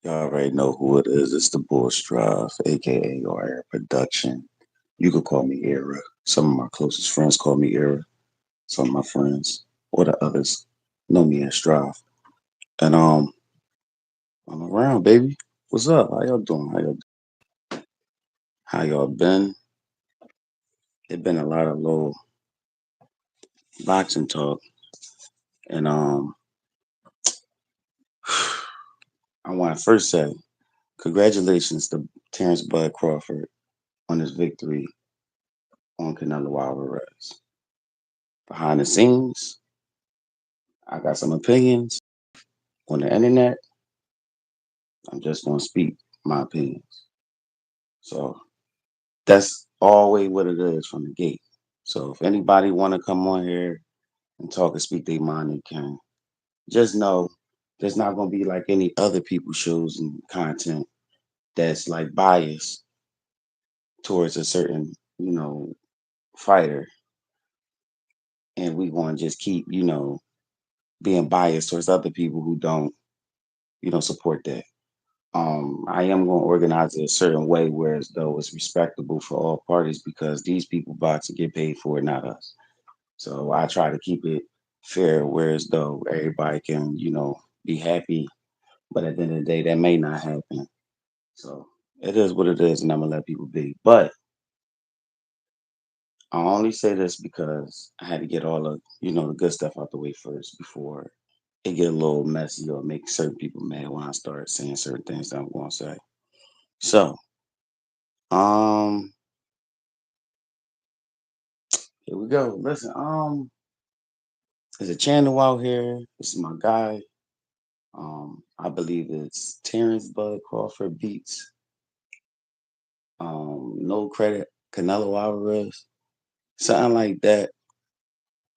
Y'all already know who it is. It's the Bull Strive, aka your Era Production. You could call me Era. Some of my closest friends call me Era. Some of my friends or the others know me as Strive. And I'm around, baby. What's up? How y'all doing? How y'all been? It been a lot of little boxing talk, and I want to first say congratulations to Terrence Bud Crawford on his victory on Canelo Alvarez. Behind the scenes, I got some opinions on the internet. I'm just gonna speak my opinions. So that's always what it is from the gate. So if anybody wanna come on here and talk and speak their mind, they can. Just know there's not gonna be like any other people's shows and content that's like biased towards a certain, fighter, and we gonna just keep, being biased towards other people who don't, support that. I am going to organize it a certain way where as though it's respectable for all parties because these people box and get paid for it, not us. So I try to keep it fair, whereas though everybody can, be happy, but at the end of the day, that may not happen. So it is what it is, and I'm gonna let people be. But I only say this because I had to get all the, the good stuff out the way first before it get a little messy or make certain people mad when I start saying certain things that I'm going to say. So, um, here we go. Listen, there's a channel out here. This is my guy. I believe it's Terrence Bud Crawford beats. No credit, Canelo Alvarez, something like that.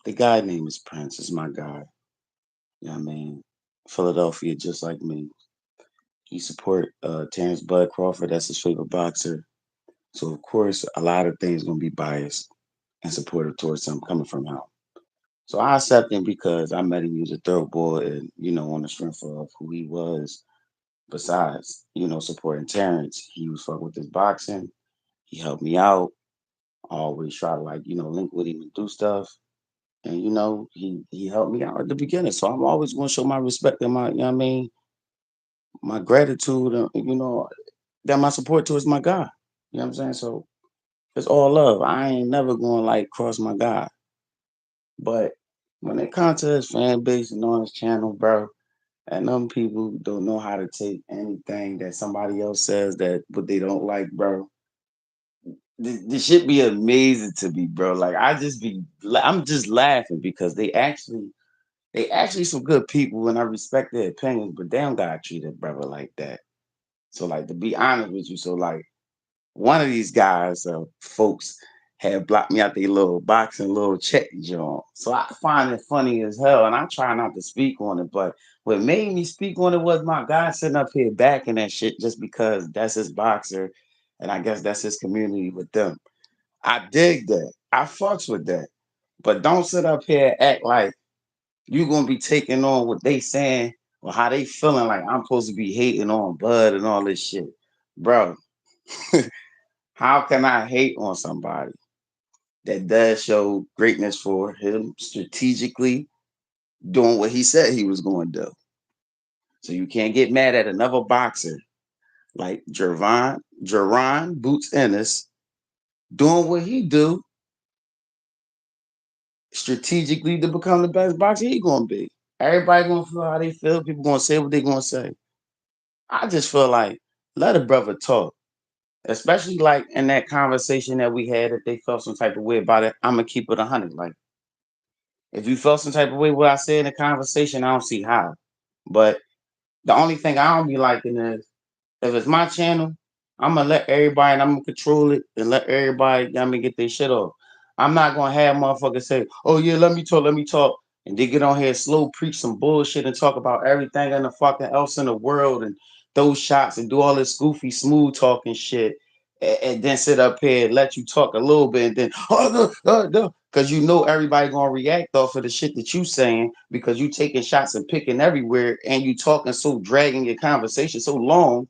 The guy name is Prince. Is my guy. You know what I mean? Philadelphia, just like me. He support Terrence Bud Crawford. That's his favorite boxer. So of course, a lot of things gonna be biased and supportive towards something coming from him. So I accept him because I met him. He was a third boy, and on the strength of who he was. Besides, supporting Terrence, he was fucking with his boxing. He helped me out. I always try to like, link with him and do stuff. And he helped me out at the beginning. So I'm always gonna show my respect and my, my gratitude, that my support towards my guy. You know what I'm saying? So it's all love. I ain't never gonna like cross my guy. But when it comes to his fan base and on his channel, bro, and them people don't know how to take anything that somebody else says that what they don't like, bro. This shit be amazing to me, bro. Like I'm just laughing because they actually some good people and I respect their opinions, but they don't gotta treat a brother like that. So like to be honest with you, so like one of these guys, folks, had blocked me out their little boxing little check joint. So I find it funny as hell, and I try not to speak on it. But what made me speak on it was my guy sitting up here backing that shit just because that's his boxer, and I guess that's his community with them. I dig that. I fucks with that. But don't sit up here and act like you gonna be taking on what they saying or how they feeling like I'm supposed to be hating on Bud and all this shit. Bro, how can I hate on somebody that does show greatness for him strategically doing what he said he was going to do? So you can't get mad at another boxer like Jerron Boots Ennis doing what he do strategically to become the best boxer he gonna be. Everybody gonna feel how they feel. People gonna say what they gonna say. I just feel like let a brother talk. Especially like in that conversation that we had, if they felt some type of way about it, I'm gonna keep it 100. Like if you felt some type of way what I said in the conversation, I don't see how. But the only thing I don't be liking is if it's my channel, I'm gonna let everybody and I'm gonna control it and let everybody get their shit off. I'm not gonna have motherfuckers say, "Oh yeah, let me talk," and they get on here slow preach some bullshit and talk about everything in the fucking else in the world and those shots and do all this goofy smooth talking shit, and then sit up here and let you talk a little bit and then Cause you know everybody gonna react off of the shit that you saying because you taking shots and picking everywhere and you talking so dragging your conversation so long.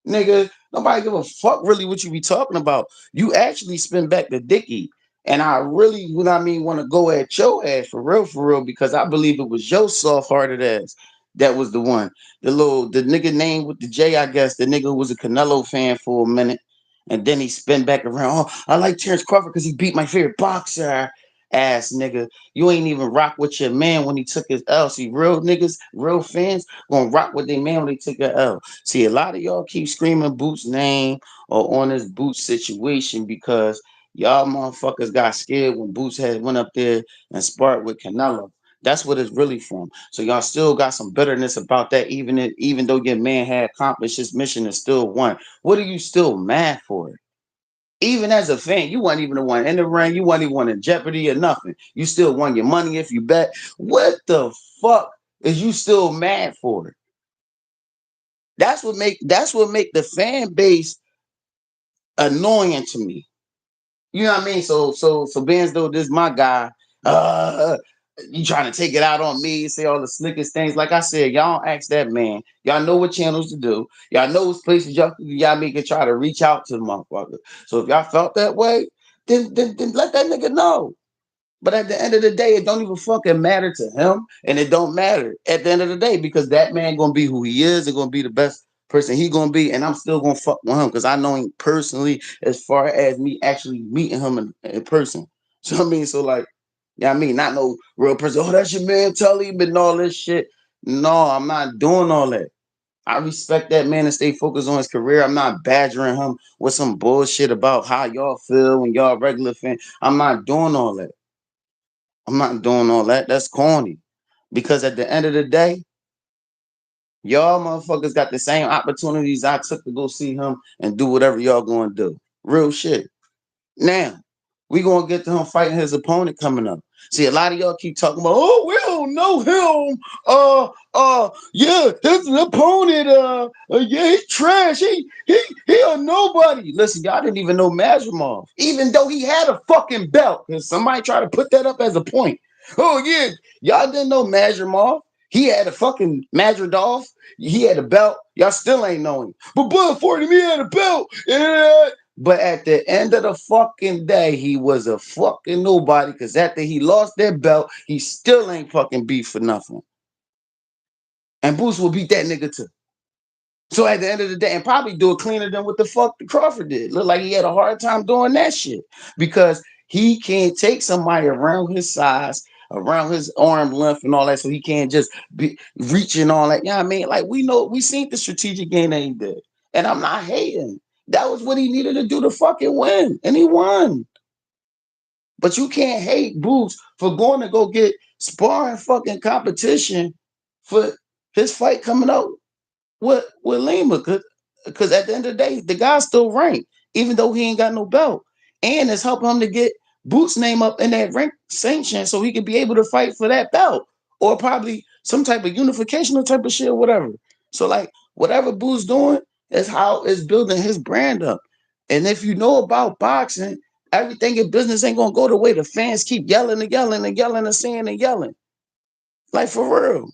Nigga, nobody give a fuck really what you be talking about. You actually spin back the dicky. And I really, when I mean, want to go at your ass for real, because I believe it was your soft hearted ass that was the one. The nigga name with the J, I guess, the nigga who was a Canelo fan for a minute. And then he spin back around. Oh, I like Terrence Crawford because he beat my favorite boxer. Ass nigga. You ain't even rock with your man when he took his L. See, real niggas, real fans gonna rock with their man when they took a L. See, a lot of y'all keep screaming Boots' name or on this Boots situation because y'all motherfuckers got scared when Boots had went up there and sparred with Canelo. That's what it's really from. So y'all still got some bitterness about that, even though your man had accomplished his mission and still won. What are you still mad for? Even as a fan, you weren't even the one in the ring. You weren't even one in jeopardy or nothing. You still won your money if you bet. What the fuck is you still mad for? That's what make the fan base annoying to me. You know what I mean? So Benz though this my guy. Uh you trying to take it out on me, say all the slickest things. Like I said, y'all don't ask that man. Y'all know what channels to do. Y'all know what places y'all make it try to reach out to the motherfucker. So if y'all felt that way, then let that nigga know. But at the end of the day, it don't even fucking matter to him, and it don't matter at the end of the day because that man gonna be who he is and gonna be the best person he gonna be, and I'm still gonna fuck with him because I know him personally as far as me actually meeting him in person. So I mean, so like, yeah, I mean, not no real person. Oh, that's your man, tell him and all this shit. No, I'm not doing all that. I respect that man and stay focused on his career. I'm not badgering him with some bullshit about how y'all feel when y'all regular fan. I'm not doing all that. I'm not doing all that. That's corny. Because at the end of the day, y'all motherfuckers got the same opportunities I took to go see him and do whatever y'all going to do. Real shit. Now, we gonna get to him fighting his opponent coming up. See, a lot of y'all keep talking about, oh, we don't know him. Yeah, his opponent, yeah, he's trash. He a nobody. Listen, y'all didn't even know Mazrimov, even though he had a fucking belt. And somebody tried to put that up as a point. Oh yeah, y'all didn't know Mazrimov. He had a fucking Madridoff. He had a belt. Y'all still ain't knowing. But Bud 40 me had a belt. Yeah. But at the end of the fucking day, he was a fucking nobody because after he lost that belt, he still ain't fucking beat for nothing. And Boots will beat that nigga too. So at the end of the day, and probably do it cleaner than what the fuck the Crawford did. Look like he had a hard time doing that shit because he can't take somebody around his size, around his arm length and all that, so he can't just be reaching all that. You know what I mean? Like we know, we seen the strategic game that he did, and I'm not hating. That was what he needed to do to fucking win, and he won. But you can't hate Boots for going to go get sparring fucking competition for his fight coming up with Lima, because at the end of the day, the guy's still ranked, even though he ain't got no belt. And it's helping him to get Boots' name up in that rank sanction so he can be able to fight for that belt. Or probably some type of unification or type of shit or whatever. So like whatever Boots doing is how it's building his brand up. And if you know about boxing, everything in business ain't gonna go the way the fans keep yelling and yelling and yelling and saying and yelling. Like for real.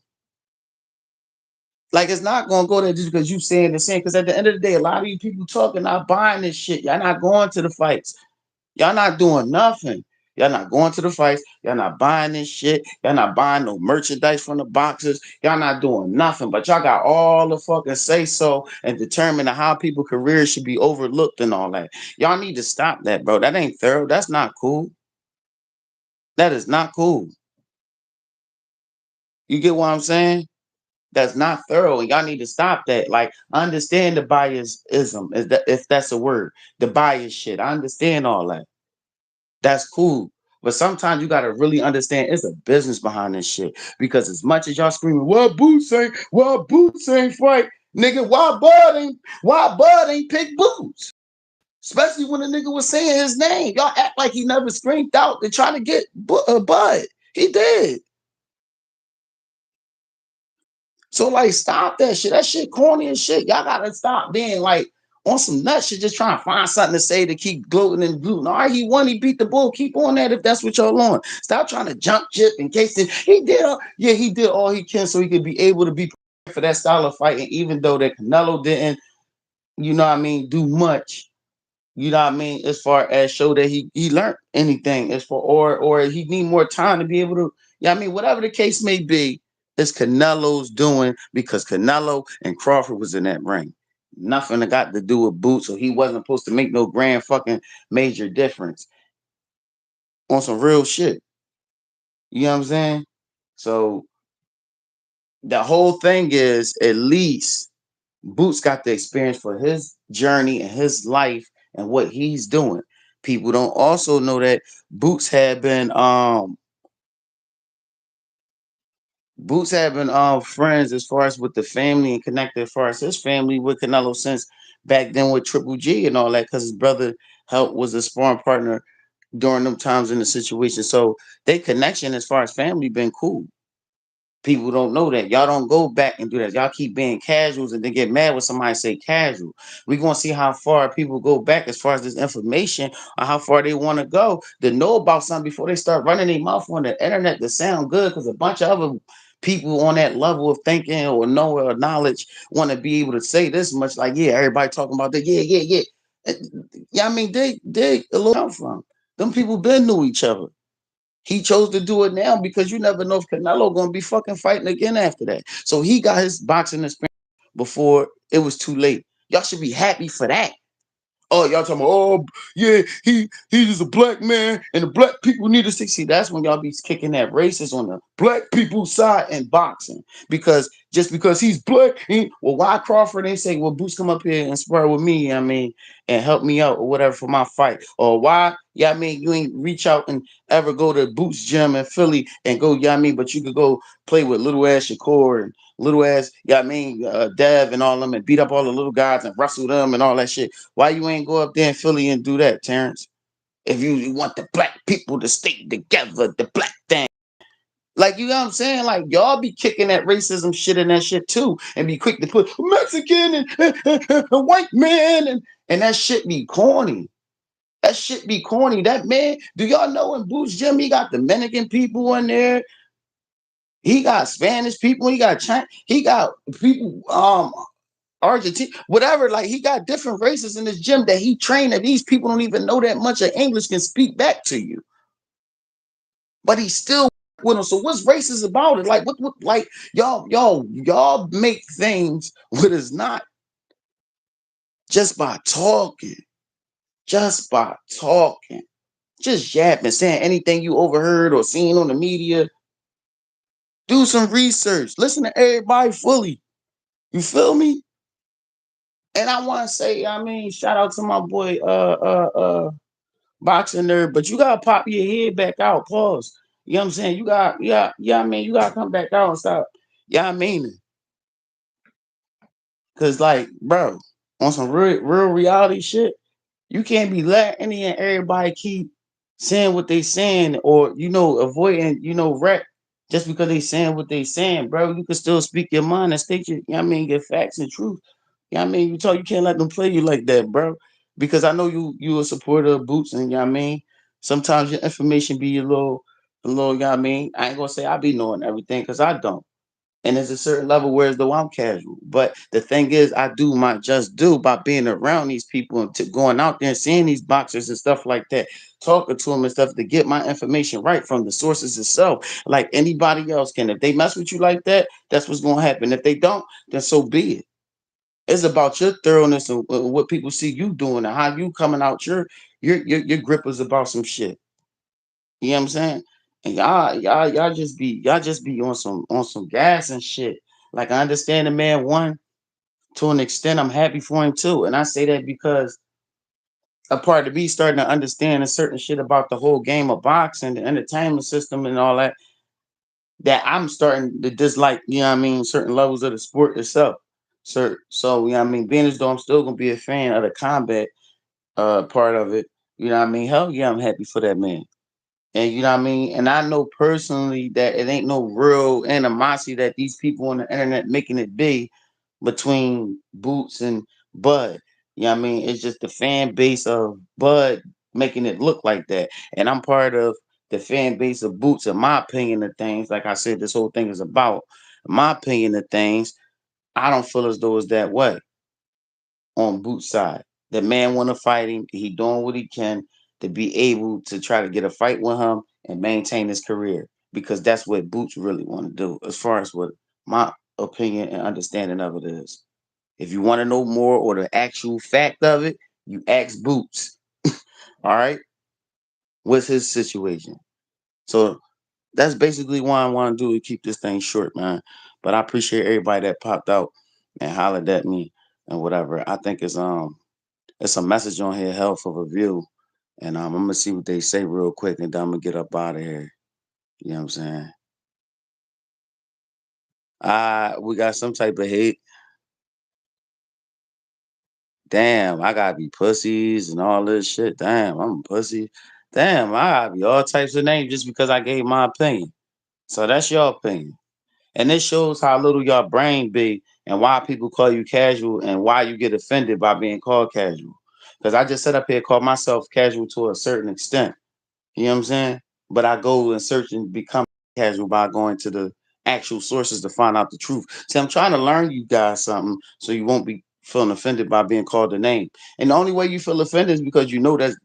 Like it's not gonna go there just because you saying the same. Because at the end of the day, a lot of you people talking, not buying this shit. Y'all not going to the fights. Y'all not doing nothing. Y'all not going to the fights. Y'all not buying this shit. Y'all not buying no merchandise from the boxers. Y'all not doing nothing. But y'all got all the fucking say so and determining how people careers should be overlooked and all that. Y'all need to stop that, bro. That ain't thorough. That's not cool. That is not cool. You get what I'm saying? That's not thorough, and y'all need to stop that. Like, understand the biasism, is that if that's a word, the bias shit. I understand all that. That's cool. But sometimes you gotta really understand it's a business behind this shit. Because as much as y'all screaming, why Boots ain't fight, nigga, why Bud ain't pick Boots? Especially when the nigga was saying his name. Y'all act like he never screamed out to try to get Bud. He did. So like, stop that shit. That shit corny as shit. Y'all gotta stop being like on some nut shit, just trying to find something to say to keep gloating and gluten. All right, he won, he beat the bull. Keep on that if that's what y'all on. Stop trying to jump ship in case he did he did all he can so he could be able to be prepared for that style of fight. And even though that Canelo didn't, do much, as far as show that he learned anything as for or he need more time to be able to, whatever the case may be, it's Canelo's doing because Canelo and Crawford was in that ring. Nothing that got to do with Boots, so he wasn't supposed to make no grand fucking major difference on some real shit. You know what I'm saying? So the whole thing is at least Boots got the experience for his journey and his life and what he's doing. People don't also know that Boots had been friends as far as with the family and connected as far as his family with Canelo since back then with Triple G and all that because his brother helped was a sparring partner during them times in the situation. So their connection as far as family been cool. People don't know that. Y'all don't go back and do that. Y'all keep being casuals and then get mad when somebody say casual. We're going to see how far people go back as far as this information or how far they want to go to know about something before they start running their mouth on the internet to sound good because a bunch of other people on that level of thinking or know or knowledge want to be able to say this much like, yeah, everybody talking about that. Yeah. They a little from. Them people been knew each other. He chose to do it now because you never know if Canelo gonna be fucking fighting again after that. So he got his boxing experience before it was too late. Y'all should be happy for that. Oh, y'all talking about, oh, yeah, he's a black man and the black people need to succeed. That's when y'all be kicking that racist on the black people's side in boxing. Because just because he's black, why Crawford ain't say, well, Boots come up here and spar with me, and help me out or whatever for my fight. Or why, you ain't reach out and ever go to Boots gym in Philly and go, but you could go play with little ass Shakur and little ass, Dev and all them and beat up all the little guys and wrestle them and all that shit. Why you ain't go up there in Philly and do that, Terrence? If you want the black people to stay together, the black thing. Like, you know what I'm saying? Like, y'all be kicking that racism shit and that shit too and be quick to put Mexican and white man and that shit be corny. That shit be corny. That man, do y'all know in Boots Gym, he got Dominican people in there. He got Spanish people. He got China. He got people, Argentina, whatever. Like he got different races in this gym that he trained. And these people don't even know that much of English can speak back to you, but he still with them. So what's racist about it? Like what? Like y'all make things what is not just by talking, just by talking, just yapping, saying anything you overheard or seen on the media. Do some research. Listen to everybody fully. You feel me? And I want to say, shout out to my boy, boxing nerd, but you gotta pop your head back out. Pause. You know what I'm saying? You gotta come back out and stop. Yeah, I mean it. Cause like, bro, on some real reality shit, you can't be letting any and everybody keep saying what they saying or avoiding rap just because they saying what they saying, bro. You can still speak your mind and state your get facts and truth. You can't let them play you like that, bro. Because I know you a supporter of Boots and sometimes your information be a little, I ain't gonna say I be knowing everything because I don't. And there's a certain level where as though I'm casual. But the thing is, I do my just do by being around these people and going out there and seeing these boxers and stuff like that, talking to them and stuff to get my information right from the sources itself. Like anybody else can. If they mess with you like that, that's what's gonna happen. If they don't, then so be it. It's about your thoroughness and what people see you doing and how you coming out your grip is about some shit. You know what I'm saying? And y'all just be on some gas and shit. Like I understand the man won to an extent. I'm happy for him too. And I say that because a part of me starting to understand a certain shit about the whole game of boxing, the entertainment system and all that, that I'm starting to dislike, certain levels of the sport itself. So being as though I'm still gonna be a fan of the combat part of it, hell yeah, I'm happy for that man. And and I know personally that it ain't no real animosity that these people on the internet making it be between Boots and Bud. You know what I mean? It's just the fan base of Bud making it look like that. And I'm part of the fan base of Boots, in my opinion of things. Like I said, this whole thing is about my opinion of things. I don't feel as though it's that way on Boots' side. The man want to fight him. He doing what he can to be able to try to get a fight with him and maintain his career, because that's what Boots really want to do, as far as what my opinion and understanding of it is. If you want to know more or the actual fact of it, you ask Boots. All right, what's his situation? So that's basically what I want to do to keep this thing short, man. But I appreciate everybody that popped out and hollered at me and whatever. I think it's a message on here, hell for review. And I'm gonna see what they say real quick, and then I'm gonna get up out of here. You know what I'm saying? We got some type of hate. Damn, I gotta be pussies and all this shit. Damn, I'm a pussy. Damn, I gotta be all types of names just because I gave my opinion. So that's your opinion. And this shows how little your brain be, and why people call you casual, and why you get offended by being called casual. Because I just sat up here and called myself casual to a certain extent. You know what I'm saying? But I go and search and become casual by going to the actual sources to find out the truth. See, I'm trying to learn you guys something so you won't be feeling offended by being called a name. And the only way you feel offended is because you know that's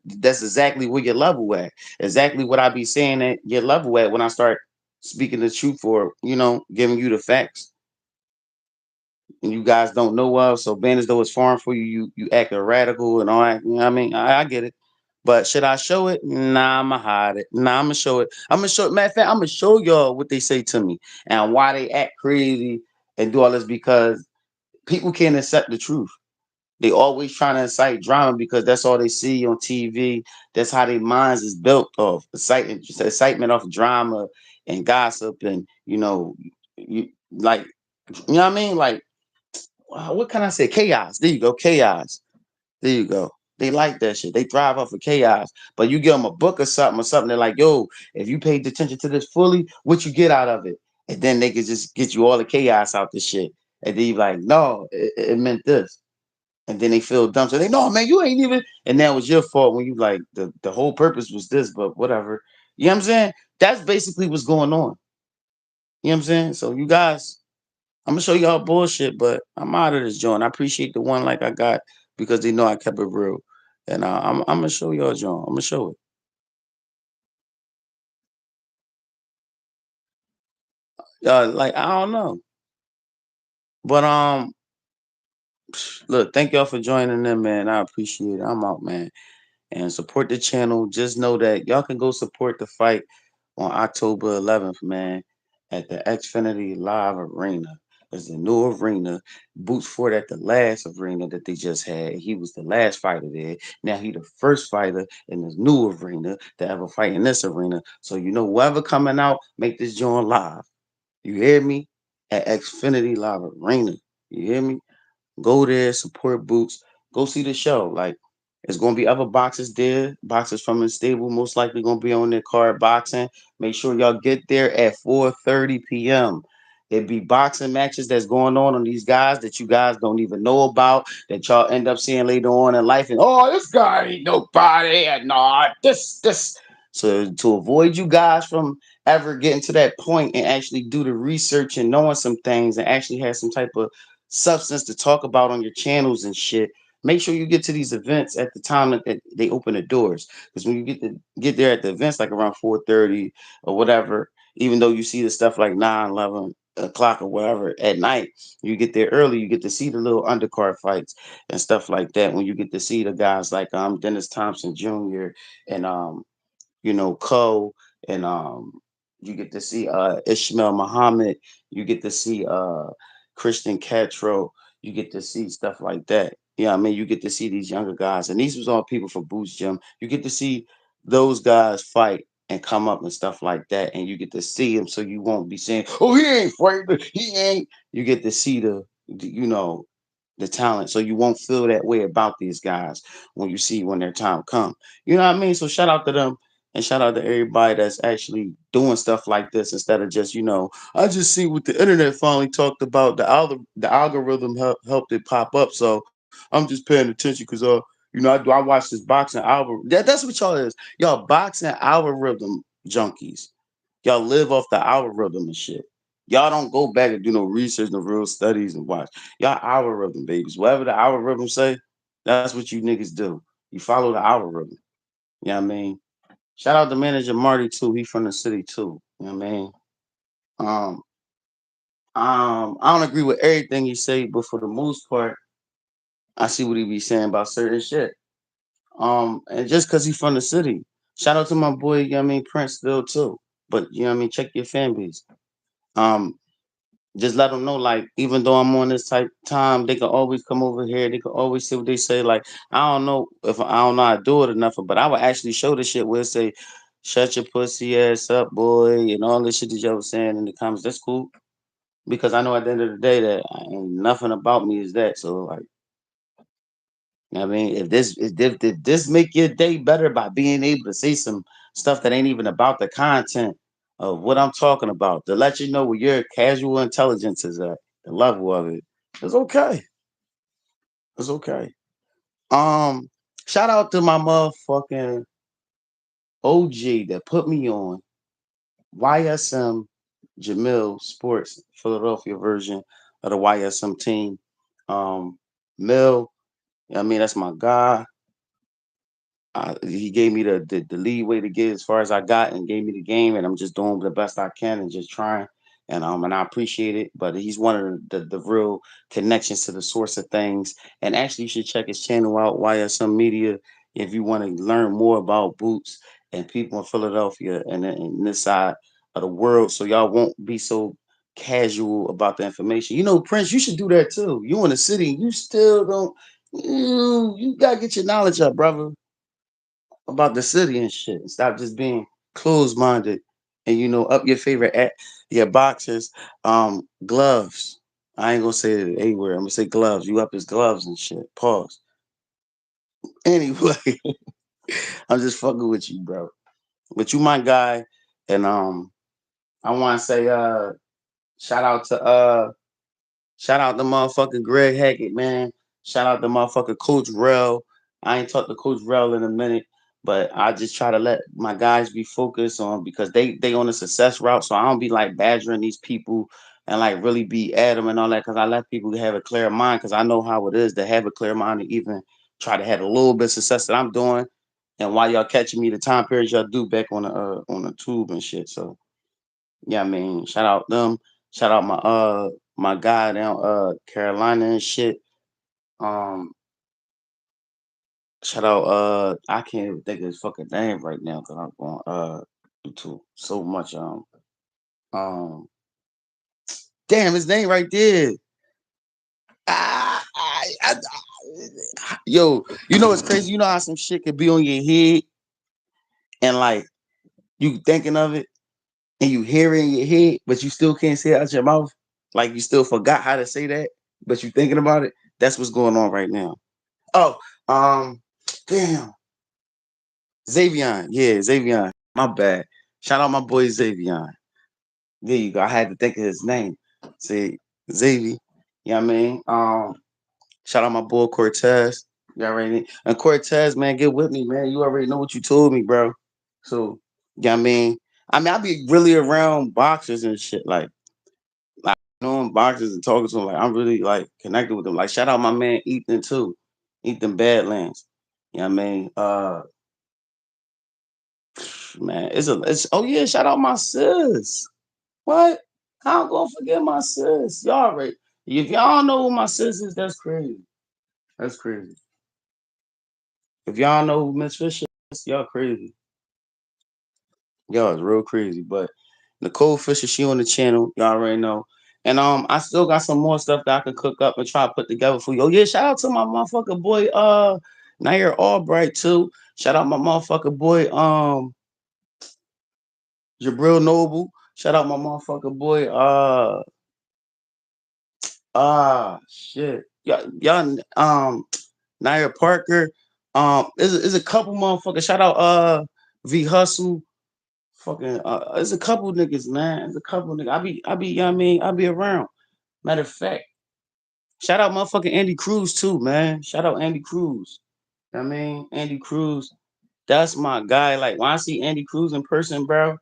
exactly where your level at. Exactly what I be saying at your level at when I start speaking the truth, or giving you the facts, and you guys don't know of. So being as though it's foreign for you, you act a radical and all that. You know what I mean? I get it. But should I show it? Nah, I'ma hide it. Nah, I'ma show it. I'm gonna show. Matter of fact, I'm gonna show y'all what they say to me and why they act crazy and do all this, because people can't accept the truth. They always trying to incite drama because that's all they see on TV. That's how their minds is built off excitement off drama and gossip, and you like, you know what I mean? Like, what can I say? Chaos. There you go, chaos. There you go. They like that shit. They thrive off of chaos. But you give them a book or something. They're like, yo, if you paid attention to this fully, what you get out of it? And then they can just get you all the chaos out the shit. And then you like, no, it meant this. And then they feel dumb. So they, no, man, you ain't even. And that was your fault when you like the whole purpose was this, but whatever. You know what I'm saying? That's basically what's going on. You know what I'm saying? So you guys, I'm gonna show y'all bullshit, but I'm out of this joint. I appreciate the one like I got because they know I kept it real, and I'm gonna show y'all joint. I'm gonna show it. Like I don't know, but look, thank y'all for joining in, man. I appreciate it. I'm out, man, and support the channel. Just know that y'all can go support the fight on October 11th, man, at the Xfinity Live Arena. It's the new arena. Boots Ford at the last arena that they just had. He was the last fighter there. Now he the first fighter in this new arena to ever fight in this arena. So whoever coming out, make this joint live. You hear me? At Xfinity Live Arena. You hear me? Go there, support Boots. Go see the show. Like, it's gonna be other boxes there. Boxes from the stable most likely gonna be on their card boxing. Make sure y'all get there at 4:30 p.m. It be boxing matches that's going on these guys that you guys don't even know about, that y'all end up seeing later on in life. And oh, this guy ain't nobody, and nah, this. So to avoid you guys from ever getting to that point and actually do the research and knowing some things and actually have some type of substance to talk about on your channels and shit, make sure you get to these events at the time that they open the doors. Because when you get there at the events, like around 4:30 or whatever, even though you see the stuff like 9, 11 o'clock or whatever at night, you get there early, you get to see the little undercard fights and stuff like that. When you get to see the guys like Dennis Thompson Jr. and Cole, and you get to see Ishmael Muhammad, you get to see Christian Castro, you get to see stuff like that. Yeah, I mean, you get to see these younger guys, and these was all people from Boost Gym. You get to see those guys fight and come up and stuff like that, and you get to see them, so you won't be saying, "Oh, he ain't fighting, he ain't." You get to see the talent, so you won't feel that way about these guys when their time come. You know what I mean? So shout out to them, and shout out to everybody that's actually doing stuff like this instead of just I just see what the internet finally talked about. The algorithm helped it pop up, so I'm just paying attention because I watch this boxing algorithm. That's what y'all is. Y'all boxing algorithm junkies. Y'all live off the algorithm and shit. Y'all don't go back and do no research, no real studies and watch. Y'all algorithm babies. Whatever the algorithm say, that's what you niggas do. You follow the algorithm. You know what I mean? Shout out to manager Marty too. He from the city too. You know what I mean? Um, I don't agree with everything he say, but for the most part, I see what he be saying about certain shit. And just cause he's from the city. Shout out to my boy, you know what I mean, Prince still too. But you know what I mean, check your fan base. Um, just let them know, like, even though I'm on this type time, they can always come over here. They can always say what they say. Like, I don't know how to do it enough, but I would actually show the shit where it say, "Shut your pussy ass up, boy," and all this shit that y'all was saying in the comments. That's cool because I know at the end of the day that ain't nothing about me is that. So like, you know what I mean, if this make your day better by being able to say some stuff that ain't even about the content of what I'm talking about, to let you know where your casual intelligence is at, the level of it, it's okay. It's okay. Um, Shout out to my motherfucking OG that put me on YSM Jamil Sports Philadelphia version of the YSM team. Um, Mill, I mean that's my guy. He gave me the lead way to get as far as I got and gave me the game, and I'm just doing the best I can and just trying. And I appreciate it. But he's one of the real connections to the source of things. And actually, you should check his channel out, YSM Media, if you want to learn more about boots and people in Philadelphia and this side of the world, so y'all won't be so casual about the information. You know, Prince, you should do that too. You in the city, you still don't. You gotta get your knowledge up, brother, about the city and shit. Stop just being closed minded and up your favorite your boxers, gloves. I ain't gonna say it anywhere. I'm gonna say gloves. You up his gloves and shit. Pause. Anyway, I'm just fucking with you, bro. But you my guy, and I wanna say shout out to shout out to motherfucking Greg Hackett, man. Shout out to motherfucking Coach Rel. I ain't talked to Coach Rel in a minute, but I just try to let my guys be focused on because they on a success route. So I don't be like badgering these people and like really be at them and all that because I let people have a clear mind because I know how it is to have a clear mind and even try to have a little bit of success that I'm doing. And while y'all catching me the time periods y'all do back on the tube and shit. So yeah, I mean, shout out them. Shout out my guy down Carolina and shit. Um Shout out I can't even think of his fucking name right now because I'm going to so much um damn his name right there. Yo, you know it's crazy. You know how some shit could be on your head and like you thinking of it and you hear it in your head, but you still can't say it out your mouth. Like you still forgot how to say that, but you thinking about it. That's what's going on right now. Oh, damn, Xavion. Yeah, Xavion. My bad. Shout out my boy Xavion. There you go. I had to think of his name. See, Xavier. You know what I mean? Shout out my boy Cortez. You already and Cortez, man, get with me, man. You already know what you told me, bro. So, you know what I mean? I be really around boxers and shit, like knowing boxers and talking to them. Like I'm really like connected with them. Like shout out my man Ethan too. Ethan Badlands. You know what I mean? Man, it's oh yeah, shout out my sis. What? How I'm gonna forget my sis? Y'all right. If y'all know who my sis is, that's crazy. That's crazy. If y'all know who Miss Fisher is, y'all crazy. Y'all is real crazy. But Nicole Fisher, she on the channel. Y'all already know. And I still got some more stuff that I can cook up and try to put together for you. Oh yeah, shout out to my motherfucking boy Nair Albright too. Shout out my motherfucking boy Jabril Noble. Shout out my motherfucking boy shit. Y'all Nair Parker. Is a couple motherfuckers. Shout out V Hustle. Fucking there's a couple niggas, man. There's a couple niggas. I be you know what I mean, I be around. Matter of fact, Shout out motherfucking Andy Cruz too, man. Shout out Andy Cruz. I mean, Andy Cruz, that's my guy. Like when I see Andy Cruz in person, bro,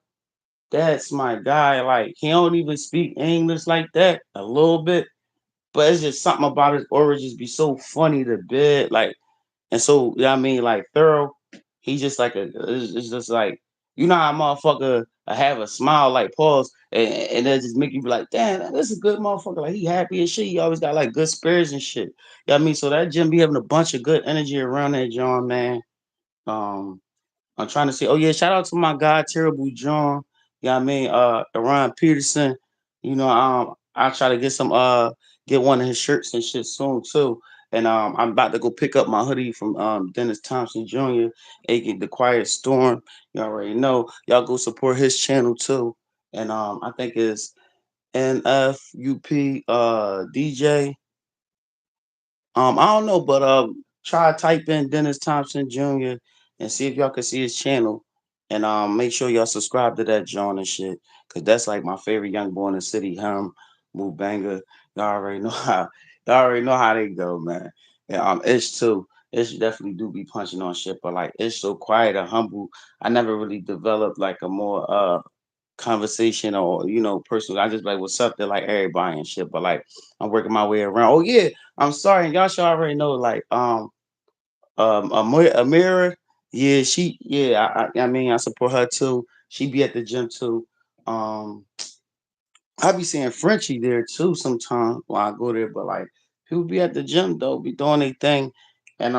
that's my guy. Like he don't even speak English like that. A little bit, but it's just something about his aura just be so funny to bed. Like and so, you know what I mean, like thorough. He just like it's just like you know how a motherfucker have a smile like pause and that just make you be like, damn, this is a good motherfucker. Like he happy as shit. He always got like good spirits and shit. You know what I mean? So that gym be having a bunch of good energy around that John, man. Um I'm trying to say, oh yeah, shout out to my guy, Terrible John. You know what I mean? Ron Peterson. You know, I'll try to get some get one of his shirts and shit soon too. And I'm about to go pick up my hoodie from Dennis Thompson Jr., aka The Quiet Storm. You already know. Y'all go support his channel too. And I think it's NFUP DJ. I don't know, but try to type in Dennis Thompson Jr. and see if y'all can see his channel, and make sure y'all subscribe to that John and shit, cause that's like my favorite young boy in the city. Him, Move Banger. Y'all already know how. Y'all already know how they go, man. And Ish too. Ish definitely do be punching on shit, but like Ish so quiet and humble. I never really developed like a more conversation or personal. I just like what's up to like everybody and shit. But like I'm working my way around. Oh yeah, I'm sorry, and y'all should already know like Amira. Yeah, I mean I support her too. She be at the gym too. Um I be seeing Frenchie there too sometimes while I go there, but like people be at the gym though, be doing their thing. And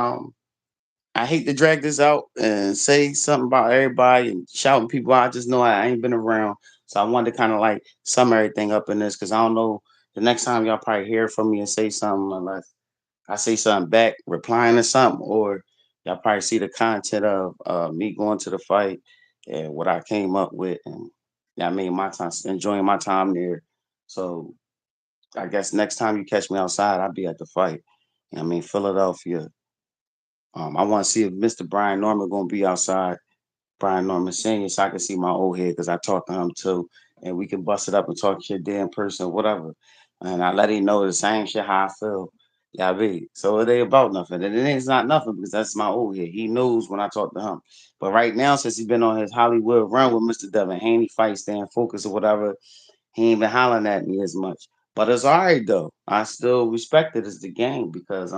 I hate to drag this out and say something about everybody and shouting people out. I just know I ain't been around. So I wanted to kind of like sum everything up in this because I don't know the next time y'all probably hear from me and say something unless I say something back, replying to something, or y'all probably see the content of me going to the fight and what I came up with and yeah, I mean my time enjoying my time there. So I guess next time you catch me outside, I'll be at the fight. I mean Philadelphia. I want to see if Mr. Brian Norman gonna be outside. Brian Norman Senior, so I can see my old head because I talked to him too, and we can bust it up and talk shit there in person, whatever. And I let him know the same shit how I feel. Yeah, I be. So it ain't about nothing. And it ain't not nothing because that's my old head. He knows when I talk to him. But right now, since he's been on his Hollywood run with Mr. Devin Haney fight, staying focused or whatever, he ain't been hollering at me as much. But it's all right though. I still respect it as the game because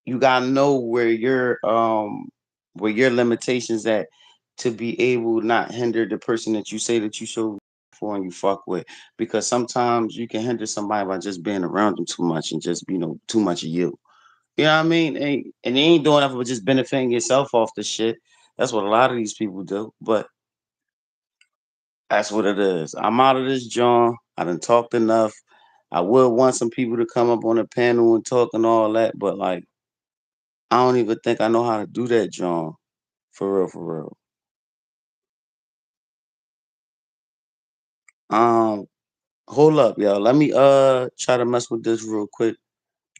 you gotta know where your limitations at to be able to not hinder the person that you say that you so for and you fuck with because sometimes you can hinder somebody by just being around them too much and just too much of you. You know what I mean? And you ain't doing nothing but just benefiting yourself off the shit. That's what a lot of these people do. But that's what it is. I'm out of this John. I done talked enough. I would want some people to come up on the panel and talk and all that, but like I don't even think I know how to do that, John. For real, for real. Um, hold up, y'all. Let me try to mess with this real quick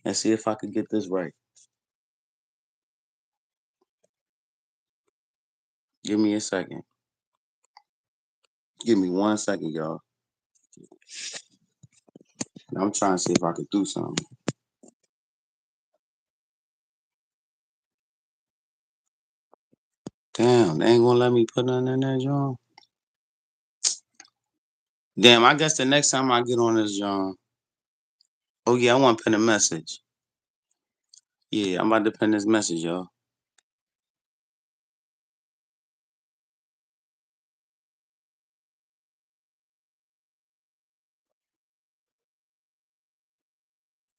and see if I can get this right. Give me a second. Give me 1 second, y'all. I'm trying to see if I can do something. Damn, they ain't gonna let me put nothing in there, John. Damn, I guess the next time I get on this, John. Oh yeah, I want to pin a message. Yeah, I'm about to pin this message, y'all.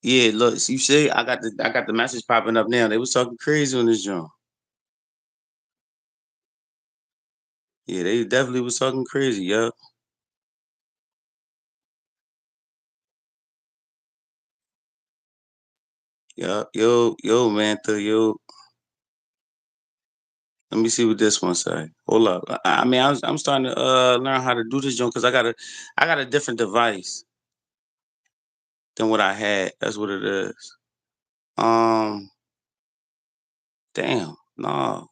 Yeah, look, you see, I got the message popping up now. They was talking crazy on this, John. Yeah, they definitely was talking crazy, yo. Yo, man, yo. Let me see what this one say. Hold up. I mean, I'm starting to learn how to do this, John, because I got a different device than what I had. That's what it is. Um, damn, no.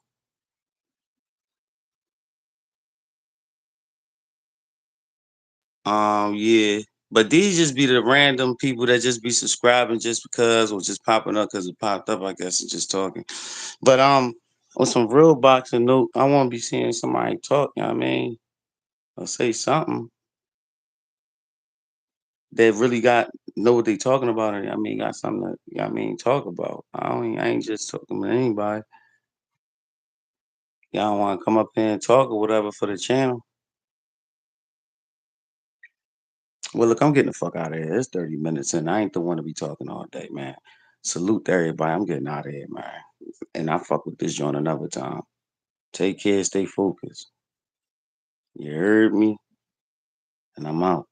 Yeah. But these just be the random people that just be subscribing just because, or just popping up because it popped up, I guess, and just talking. But on some real boxing note, I want to be seeing somebody talk. You know what I mean? Or say something that really got know what they talking about. And I mean, got something that you know what I mean talk about. I ain't just talking with anybody. Y'all want to come up here and talk or whatever for the channel. Well, look, I'm getting the fuck out of here. It's 30 minutes and I ain't the one to be talking all day, man. Salute to everybody. I'm getting out of here, man. And I fuck with this joint another time. Take care, stay focused. You heard me? And I'm out.